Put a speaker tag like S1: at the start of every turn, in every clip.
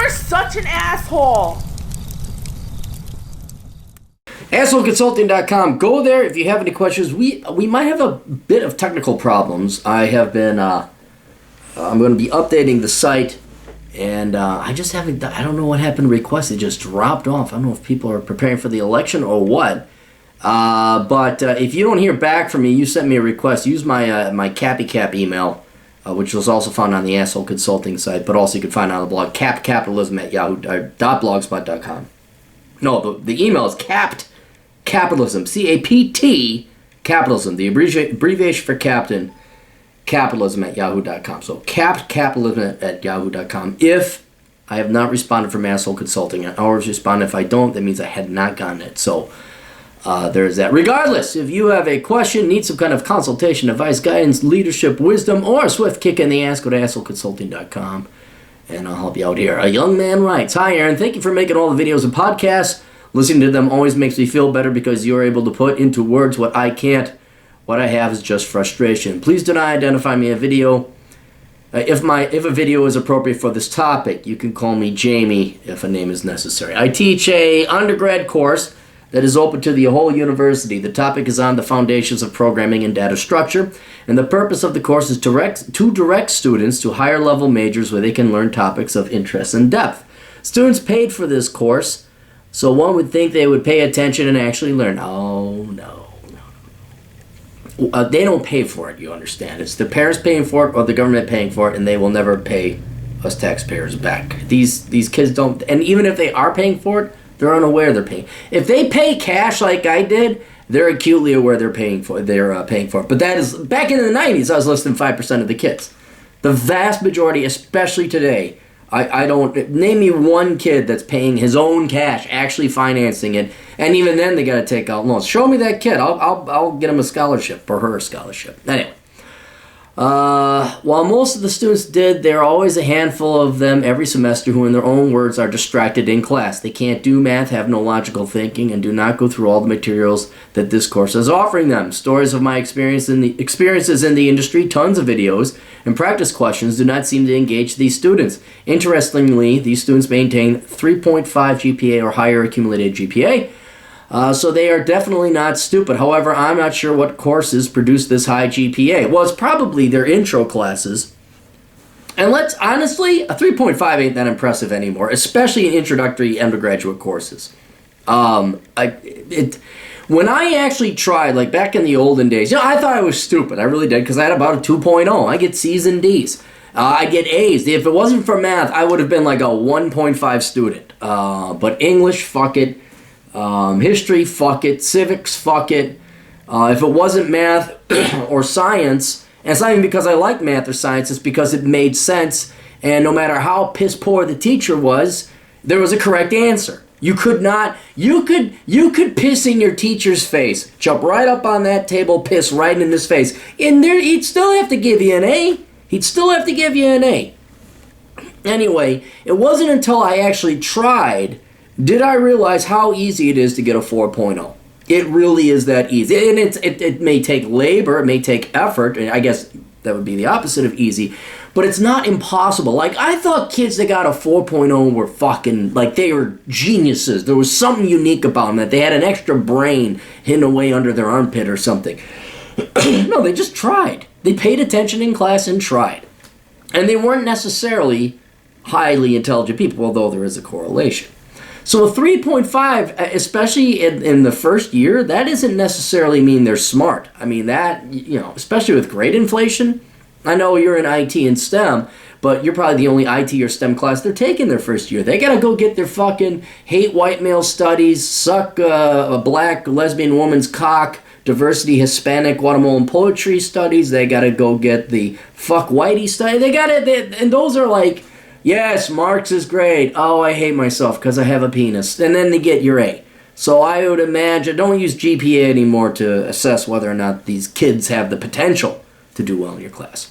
S1: You're such an asshole.
S2: AssholeConsulting.com. Go there if you have any questions. We might have a bit of technical problems. I have been, I'm going to be updating the site, and I just haven't, I don't know what happened to requests. It just dropped off. I don't know if people are preparing for the election or what. But if you don't hear back from me, you sent me a request. Use my Cappy email, which was also found on the Asshole Consulting site, but also you can find it on the blog, capitalism@yahoo.blogspot.com. No, the email is capitalism, C-A-P-T, capitalism, the abbreviation for captain, capitalism@yahoo.com. So capitalism@yahoo.com. If I have not responded from Asshole Consulting, I always respond. If I don't, that means I had not gotten it. So there's that. Regardless, if you have a question, need some kind of consultation, advice, guidance, leadership, wisdom, or a swift kick in the ass, go to AssholeConsulting.com, and I'll help you out here. A young man writes, "Hi, Aaron. Thank you for making all the videos and podcasts. Listening to them always makes me feel better because you're able to put into words what I can't. What I have is just frustration. Please do not identify me in a video. If a video is appropriate for this topic, you can call me Jamie if a name is necessary. I teach a undergrad course that is open to the whole university. The topic is on the foundations of programming and data structure, and the purpose of the course is to direct students to higher level majors where they can learn topics of interest and depth. Students paid for this course, so one would think they would pay attention and actually learn. Oh, no. They don't pay for it, you understand. It's the parents paying for it or the government paying for it, and they will never pay us taxpayers back. These kids don't, and even if they are paying for it, they're unaware they're paying. If they pay cash like I did, they're acutely aware they're paying for it. But that is, back in the 90s, I was less than 5% of the kids. The vast majority, especially today, I don't, name me one kid that's paying his own cash, actually financing it, and even then they got to take out loans. Show me that kid. I'll get him a scholarship, or her a scholarship. Anyway. While most of the students did, there are always a handful of them every semester who, in their own words, are distracted in class. They can't do math, have no logical thinking, and do not go through all the materials that this course is offering them. Stories of my experiences in the industry, tons of videos, and practice questions do not seem to engage these students. Interestingly, these students maintain 3.5 GPA or higher accumulated GPA. So they are definitely not stupid. However, I'm not sure what courses produce this high GPA. Well, it's probably their intro classes. And honestly, a 3.5 ain't that impressive anymore, especially in introductory undergraduate courses. When I actually tried, like back in the olden days, I thought I was stupid. I really did, because I had about a 2.0. I get C's and D's. I get A's. If it wasn't for math, I would have been like a 1.5 student. But English, fuck it. History, fuck it. Civics, fuck it. If it wasn't math or science, and it's not even because I like math or science, it's because it made sense, and no matter how piss poor the teacher was, there was a correct answer. You could piss in your teacher's face, jump right up on that table, piss right in his face, and he'd still have to give you an A. Anyway, it wasn't until I actually tried did I realize how easy it is to get a 4.0. It really is that easy. And it may take labor, it may take effort, and I guess that would be the opposite of easy, but it's not impossible. Like, I thought kids that got a 4.0 were fucking, like, they were geniuses. There was something unique about them, that they had an extra brain hidden away under their armpit or something. No, they just tried. They paid attention in class and tried. And they weren't necessarily highly intelligent people, although there is a correlation. So a 3.5, especially in the first year, that doesn't necessarily mean they're smart. I mean, that, especially with grade inflation. I know you're in IT and STEM, but you're probably the only IT or STEM class they're taking their first year. They gotta go get their fucking hate white male studies, suck a black lesbian woman's cock, diversity Hispanic Guatemalan poetry studies. They gotta go get the fuck whitey study. And those are like, yes, Marx is great. Oh, I hate myself because I have a penis. And then they get your A. So I would imagine, don't use GPA anymore to assess whether or not these kids have the potential to do well in your class.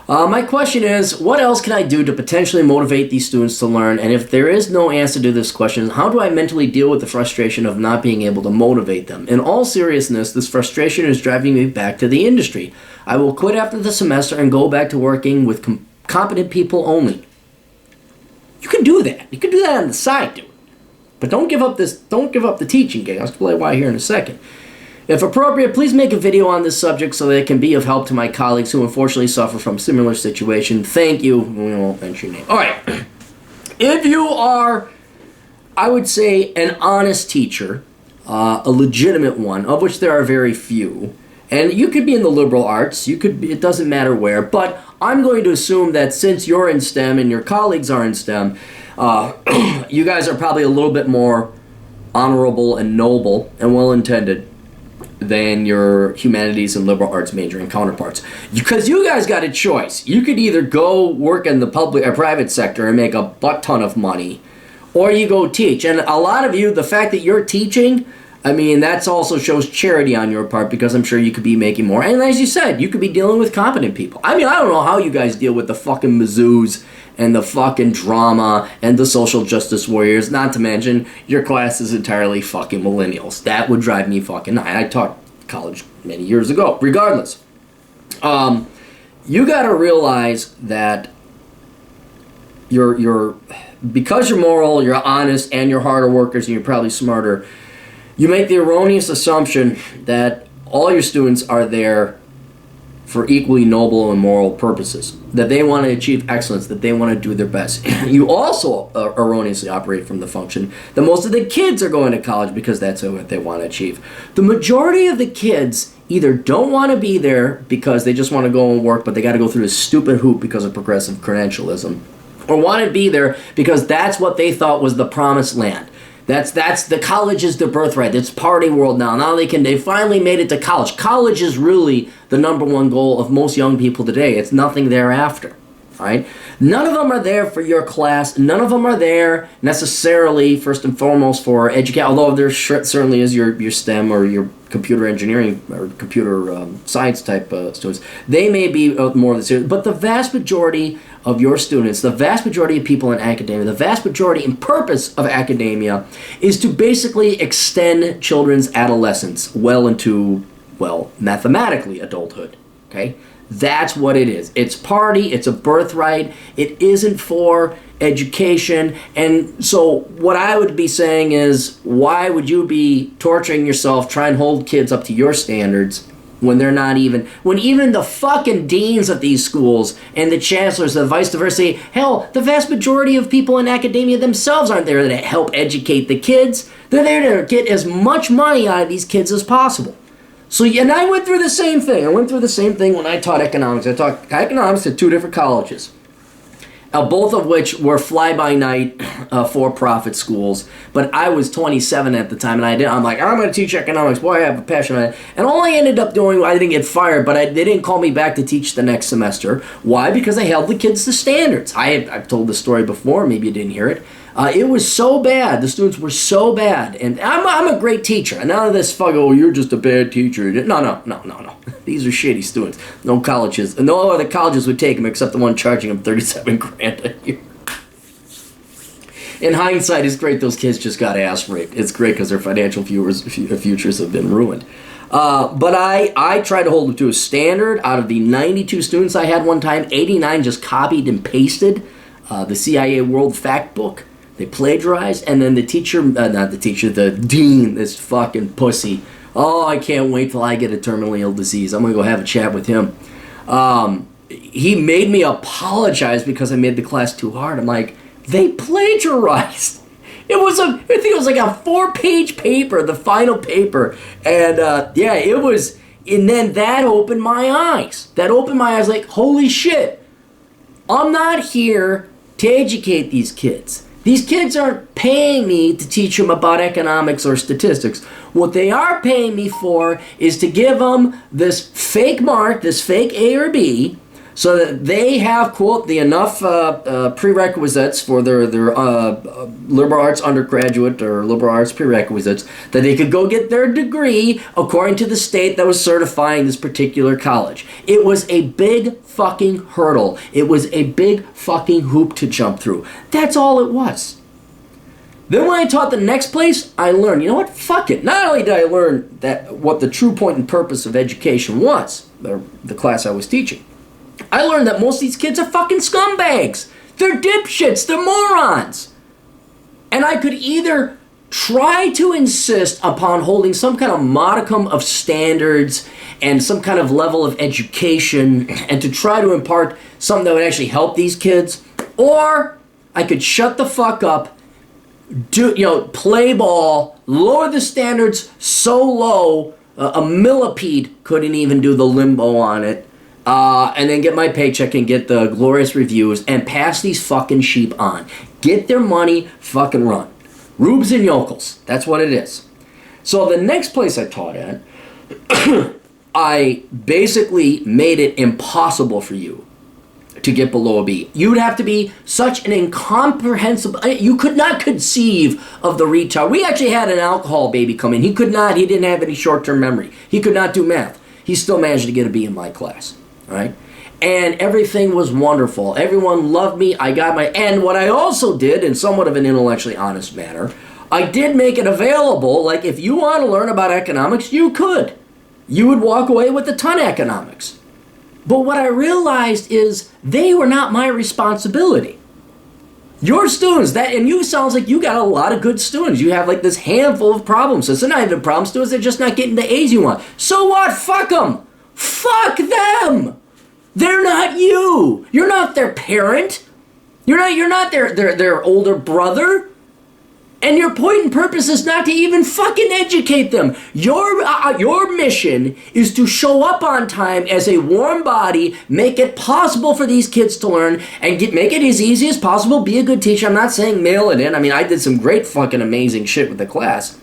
S2: My question is, what else can I do to potentially motivate these students to learn? And if there is no answer to this question, how do I mentally deal with the frustration of not being able to motivate them? In all seriousness, this frustration is driving me back to the industry. I will quit after the semester and go back to working with competent people only. You can do that. You can do that on the side, dude. But don't give up the teaching gig. I'll explain why here in a second. If appropriate, please make a video on this subject so that it can be of help to my colleagues who unfortunately suffer from similar situation. Thank you. We won't mention your name. All right. If you are, I would say, an honest teacher, a legitimate one, of which there are very few, and you could be in the liberal arts, it doesn't matter where, but I'm going to assume that since you're in STEM and your colleagues are in STEM, you guys are probably a little bit more honorable and noble and well-intended than your humanities and liberal arts majoring counterparts. Because you guys got a choice. You could either go work in the public or private sector and make a butt ton of money, or you go teach. And a lot of you, the fact that you're teaching, I mean, that also shows charity on your part, because I'm sure you could be making more. And as you said, you could be dealing with competent people. I mean, I don't know how you guys deal with the fucking Mizzous and the fucking drama and the social justice warriors, not to mention your class is entirely fucking millennials. That would drive me fucking nuts. I taught college many years ago. Regardless, you gotta realize that because you're moral, you're honest, and you're harder workers, and you're probably smarter, you make the erroneous assumption that all your students are there for equally noble and moral purposes, that they want to achieve excellence, that they want to do their best. You also erroneously operate from the function that most of the kids are going to college because that's what they want to achieve. The majority of the kids either don't want to be there because they just want to go and work, but they got to go through this stupid hoop because of progressive credentialism, or want to be there because that's what they thought was the promised land. That's the college is the birthright. It's party world now. Now they finally made it to college. College is really the number one goal of most young people today. It's nothing thereafter. Right? None of them are there for your class. None of them are there necessarily, first and foremost, for education. Although there certainly is your STEM or your computer engineering or computer science type students. They may be more serious, but the vast majority of your students, the vast majority of people in academia, the vast majority and purpose of academia is to basically extend children's adolescence well into, mathematically adulthood. Okay? That's what it is. It's party, it's a birthright, it isn't for education. And so what I would be saying is, why would you be torturing yourself trying to hold kids up to your standards when they're not even, when even the fucking deans of these schools and the chancellors, the vice diversity, hell, the vast majority of people in academia themselves aren't there to help educate the kids. They're there to get as much money out of these kids as possible. So, and I went through the same thing. I went through the same thing when I taught economics. I taught economics at two different colleges, both of which were fly-by-night for-profit schools. But I was 27 at the time, and I'm like, I'm going to teach economics. Boy, I have a passion on it. And all I ended up doing, I didn't get fired, but they didn't call me back to teach the next semester. Why? Because I held the kids to standards. I've told this story before. Maybe you didn't hear it. It was so bad. The students were so bad. And I'm a great teacher. And none of this you're just a bad teacher. No. These are shitty students. No other colleges would take them except the one charging them $37,000 a year. In hindsight, it's great those kids just got ass raped. It's great because their financial futures have been ruined. But I tried to hold them to a standard. Out of the 92 students I had one time, 89 just copied and pasted the CIA World Fact Book. They plagiarized, and then the dean, this fucking pussy. Oh, I can't wait till I get a terminally ill disease. I'm going to go have a chat with him. He made me apologize because I made the class too hard. I'm like, they plagiarized. I think it was like a 4-page paper, the final paper. And it was, and then that opened my eyes. Like, holy shit. I'm not here to educate these kids. These kids aren't paying me to teach them about economics or statistics. What they are paying me for is to give them this fake mark, this fake A or B, so that they have, quote, the enough prerequisites for their liberal arts undergraduate or liberal arts prerequisites that they could go get their degree according to the state that was certifying this particular college. It was a big fucking hurdle. It was a big fucking hoop to jump through. That's all it was. Then when I taught the next place, I learned, you know what, fuck it. Not only did I learn that what the true point and purpose of education was, the class I was teaching, I learned that most of these kids are fucking scumbags. They're dipshits. They're morons. And I could either try to insist upon holding some kind of modicum of standards and some kind of level of education and to try to impart something that would actually help these kids, or I could shut the fuck up, play ball, lower the standards so low a millipede couldn't even do the limbo on it, and then get my paycheck and get the glorious reviews and pass these fucking sheep on. Get their money, fucking run. Rubes and yokels. That's what it is. So the next place I taught at, I basically made it impossible for you to get below a B. You would have to be such an incomprehensible... You could not conceive of the retard. We actually had an alcohol baby come in. He didn't have any short-term memory. He could not do math. He still managed to get a B in my class. All right? And everything was wonderful. Everyone loved me. And what I also did, in somewhat of an intellectually honest manner, I did make it available. Like, if you want to learn about economics, you could. You would walk away with a ton of economics. But what I realized is they were not my responsibility. Your students, and you sounds like you got a lot of good students. You have like this handful of problems. So they're not even problem students. They're just not getting the A's you want. So what? Fuck them. Fuck them. They're not you. You're not their parent. You're not their older brother. And your point and purpose is not to even fucking educate them. Your mission is to show up on time as a warm body, make it possible for these kids to learn, and make it as easy as possible, be a good teacher. I'm not saying mail it in. I mean, I did some great fucking amazing shit with the class.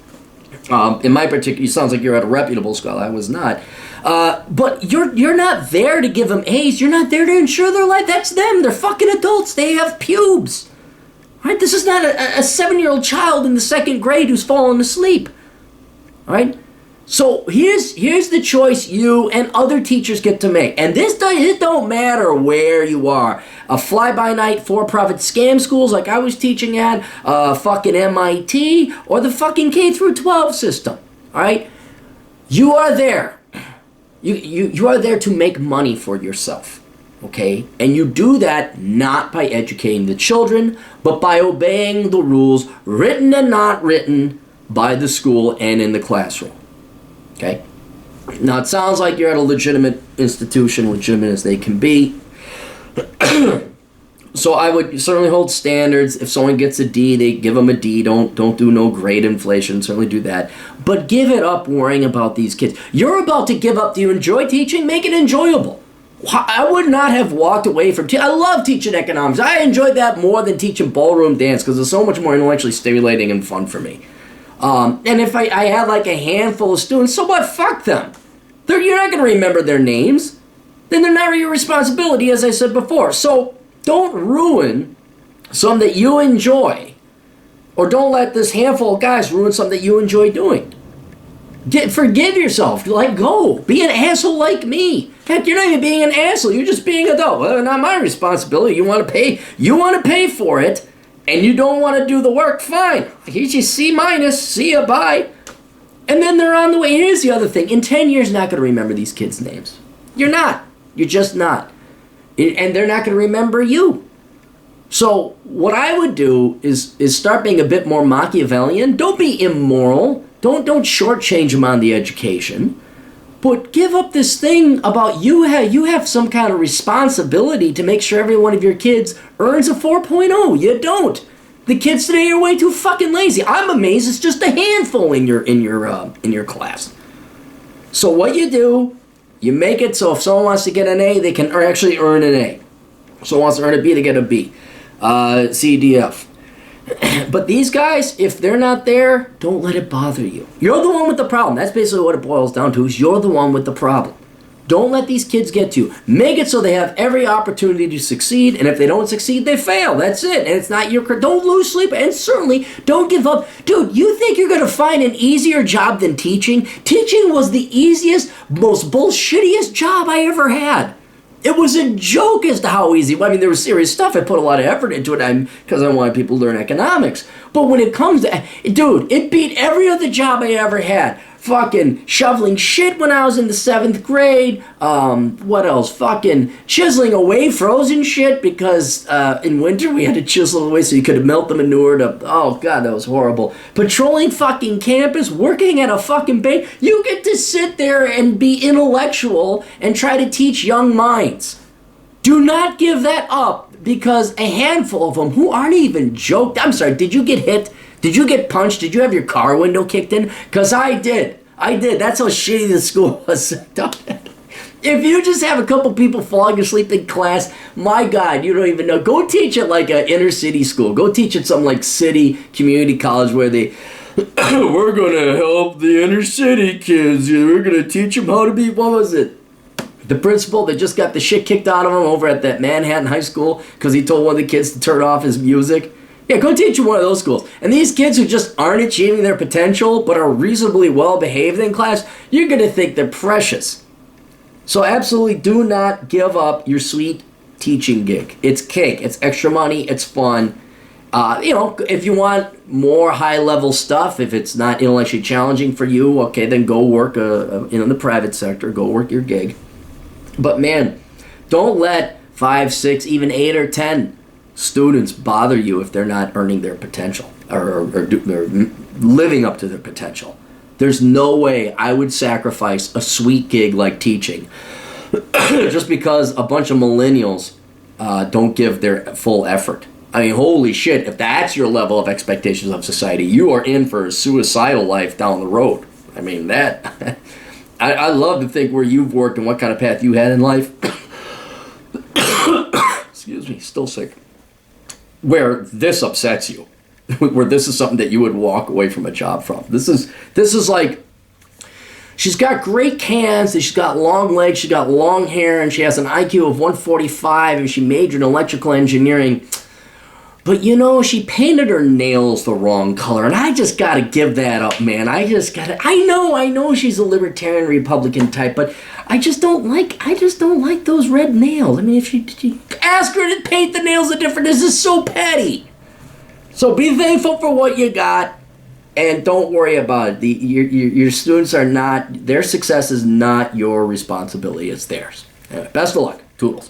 S2: In my particular, it sounds like you're at a reputable school. I was not. But you're not there to give them A's. You're not there to ensure their life. That's them. They're fucking adults. They have pubes. Right? This is not a 7-year-old child in the 2nd grade who's fallen asleep. Right? So here's the choice you and other teachers get to make. And it don't matter where you are. A fly-by-night for-profit scam schools like I was teaching at, fucking MIT, or the fucking K through 12 system. Alright? You are there. You are there to make money for yourself. Okay? And you do that not by educating the children, but by obeying the rules, written and not written, by the school and in the classroom. Okay? Now, it sounds like you're at a legitimate institution, legitimate as they can be. So I would certainly hold standards. If someone gets a D, they give them a D. Don't do no grade inflation. Certainly do that. But give it up worrying about these kids. You're about to give up. Do you enjoy teaching? Make it enjoyable. I would not have walked away from I love teaching economics. I enjoyed that more than teaching ballroom dance because it's so much more intellectually stimulating and fun for me. And if I had like a handful of students, so what? Fuck them. You're not going to remember their names. Then they're not your responsibility, as I said before. So don't ruin something that you enjoy. Or don't let this handful of guys ruin something that you enjoy doing. Forgive yourself. Let go. Be an asshole like me. Heck, you're not even being an asshole. You're just being an adult. Well, not my responsibility. You want to pay. You want to pay for it, and you don't want to do the work. Fine. Here's your C minus. See ya. Bye. And then they're on the way. Here's the other thing. In 10 years, you're not going to remember these kids' names. You're not. You're just not. And they're not going to remember you. So what I would do is start being a bit more Machiavellian. Don't be immoral. Don't shortchange them on the education. But give up this thing about you have some kind of responsibility to make sure every one of your kids earns a 4.0. You don't. The kids today are way too fucking lazy. I'm amazed it's just a handful in your class. So what you do, you make it so if someone wants to get an A, they can actually earn an A. If someone wants to earn a B, they get a B. C, D, F. But these guys, if they're not there, don't let it bother you. You're the one with the problem. That's basically what it boils down to, is you're the one with the problem. Don't let these kids get to you. Make it so they have every opportunity to succeed, and if they don't succeed, they fail. That's it. And it's not your... Don't lose sleep, and certainly don't give up. Dude, you think you're going to find an easier job than teaching? Teaching was the easiest, most bullshittiest job I ever had. It was a joke as to how easy. I mean, there was serious stuff. I put a lot of effort into it because I wanted people to learn economics. But when it comes to... Dude, it beat every other job I ever had. fucking shoveling shit when I was in the 7th grade. What else? Fucking chiseling away frozen shit because in winter we had to chisel away so you could melt the manure to, oh god, that was horrible. Patrolling fucking campus, working at a fucking bank. You get to sit there and be intellectual and try to teach young minds. Do not give that up because a handful of them who aren't even joked. I'm sorry, did you get hit? Did you get punched? Did you have your car window kicked in? Because I did. That's how shitty the school was. If you just have a couple people falling asleep in class, my God, you don't even know. Go teach at like an inner city school. Go teach at some like city community college where they, we're going to help the inner city kids. We're going to teach them how to be, what was it? The principal that just got the shit kicked out of him over at that Manhattan high school because he told one of the kids to turn off his music. Yeah, go teach in one of those schools. And these kids who just aren't achieving their potential but are reasonably well behaved in class, you're going to think they're precious. So absolutely do not give up your sweet teaching gig. It's cake. It's extra money. It's fun. If you want more high-level stuff, if it's not intellectually challenging for you, okay, then go work in the private sector. Go work your gig. But man, don't let 5, 6, even 8 or 10 students bother you if they're not earning their potential or living up to their potential. There's no way I would sacrifice a sweet gig like teaching just because a bunch of millennials don't give their full effort. I mean, holy shit, if that's your level of expectations of society, you are in for a suicidal life down the road. I mean, that... I love to think where you've worked and what kind of path you had in life. Excuse me, still sick. Where this upsets you. Where this is something that you would walk away from a job from. This is like, she's got great cans, and she's got long legs, she's got long hair, and she has an IQ of 145, and she majored in electrical engineering. But she painted her nails the wrong color, and I just gotta give that up, man. I know she's a libertarian Republican type, but I just don't like those red nails. I mean, if you ask her to paint the nails a different, this is so petty. So be thankful for what you got, and don't worry about it. Your students are not, their success is not your responsibility, it's theirs. Anyway, best of luck. Toodles.